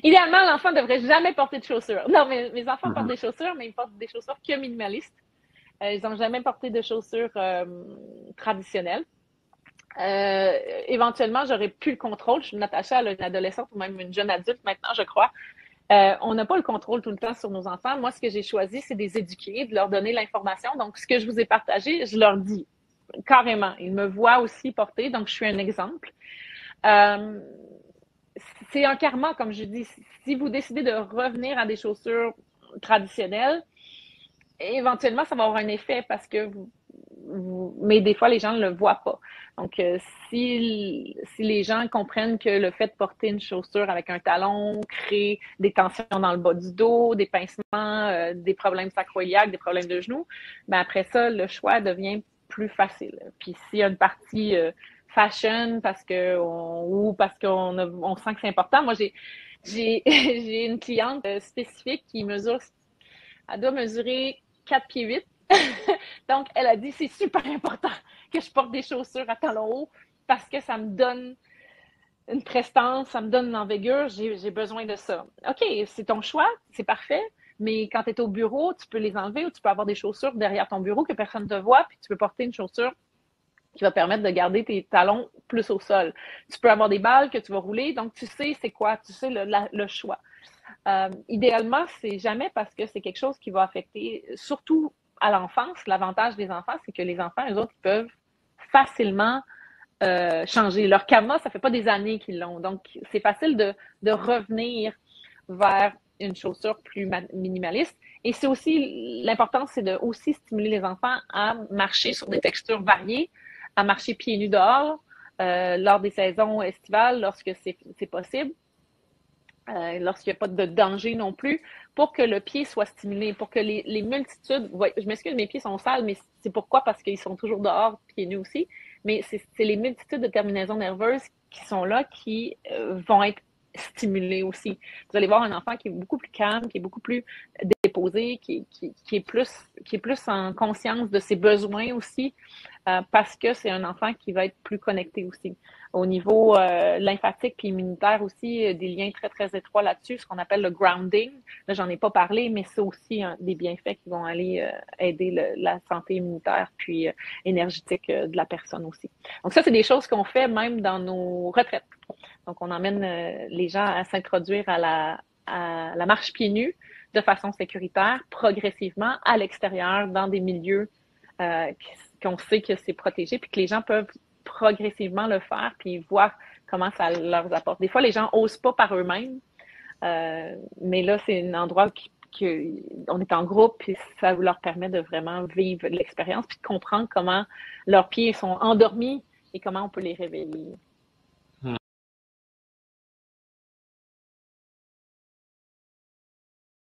Idéalement, l'enfant ne devrait jamais porter de chaussures. Non, mais mes enfants portent des chaussures, mais ils portent des chaussures que minimalistes. Ils n'ont jamais porté de chaussures traditionnelles. Éventuellement, j'aurais plus le contrôle. Je suis Natacha, elle a une adolescente ou même une jeune adulte maintenant, je crois. On n'a pas le contrôle tout le temps sur nos enfants. Moi, ce que j'ai choisi, c'est de les éduquer, de leur donner l'information. Donc, ce que je vous ai partagé, je leur dis carrément. Ils me voient aussi porter, donc je suis un exemple. Euh, c'est un karma, comme je dis. Si vous décidez de revenir à des chaussures traditionnelles, éventuellement, ça va avoir un effet parce que mais des fois, les gens ne le voient pas. Donc, si les gens comprennent que le fait de porter une chaussure avec un talon crée des tensions dans le bas du dos, des pincements, des problèmes sacro-iliaques, des problèmes de genoux, ben après ça, le choix devient plus facile. Puis s'il y a une partie fashion ou parce qu'on sent que c'est important, moi j'ai une cliente spécifique qui mesure, elle doit mesurer 4 pieds 8. Donc, elle a dit, c'est super important que je porte des chaussures à talons hauts parce que ça me donne une prestance, ça me donne une envergure, j'ai besoin de ça. OK, c'est ton choix, c'est parfait, mais quand tu es au bureau, tu peux les enlever ou tu peux avoir des chaussures derrière ton bureau que personne ne te voit, puis tu peux porter une chaussure qui va permettre de garder tes talons plus au sol. Tu peux avoir des balles que tu vas rouler, donc tu sais c'est quoi, tu sais le choix. Idéalement, c'est jamais parce que c'est quelque chose qui va affecter, surtout à l'enfance. L'avantage des enfants, c'est que les enfants, eux autres, ils peuvent facilement changer. Leur karma, ça fait pas des années qu'ils l'ont. Donc, c'est facile de revenir vers une chaussure plus minimaliste. Et c'est aussi, l'important, c'est de aussi stimuler les enfants à marcher sur des textures variées, à marcher pieds nus dehors, lors des saisons estivales, lorsque c'est possible. Lorsqu'il n'y a pas de danger non plus, pour que le pied soit stimulé, pour que les multitudes, ouais, je m'excuse, mes pieds sont sales, mais c'est pourquoi? Parce qu'ils sont toujours dehors, pieds nus aussi, mais c'est les multitudes de terminaisons nerveuses qui sont là qui vont être stimulées aussi. Vous allez voir un enfant qui est beaucoup plus calme, qui est beaucoup plus déposé, qui est plus en conscience de ses besoins aussi, parce que c'est un enfant qui va être plus connecté aussi. Au niveau lymphatique et immunitaire aussi, des liens très, très étroits là-dessus, ce qu'on appelle le grounding. Là, j'en ai pas parlé, mais c'est aussi des bienfaits qui vont aller aider la santé immunitaire puis énergétique de la personne aussi. Donc ça, c'est des choses qu'on fait même dans nos retraites. Donc, on emmène les gens à s'introduire à la marche pieds nus de façon sécuritaire, progressivement, à l'extérieur, dans des milieux qu'on sait que c'est protégé, puis que les gens peuvent progressivement le faire, puis voir comment ça leur apporte. Des fois, les gens n'osent pas par eux-mêmes, mais là, c'est un endroit on est en groupe, puis ça leur permet de vraiment vivre l'expérience, puis de comprendre comment leurs pieds sont endormis et comment on peut les réveiller.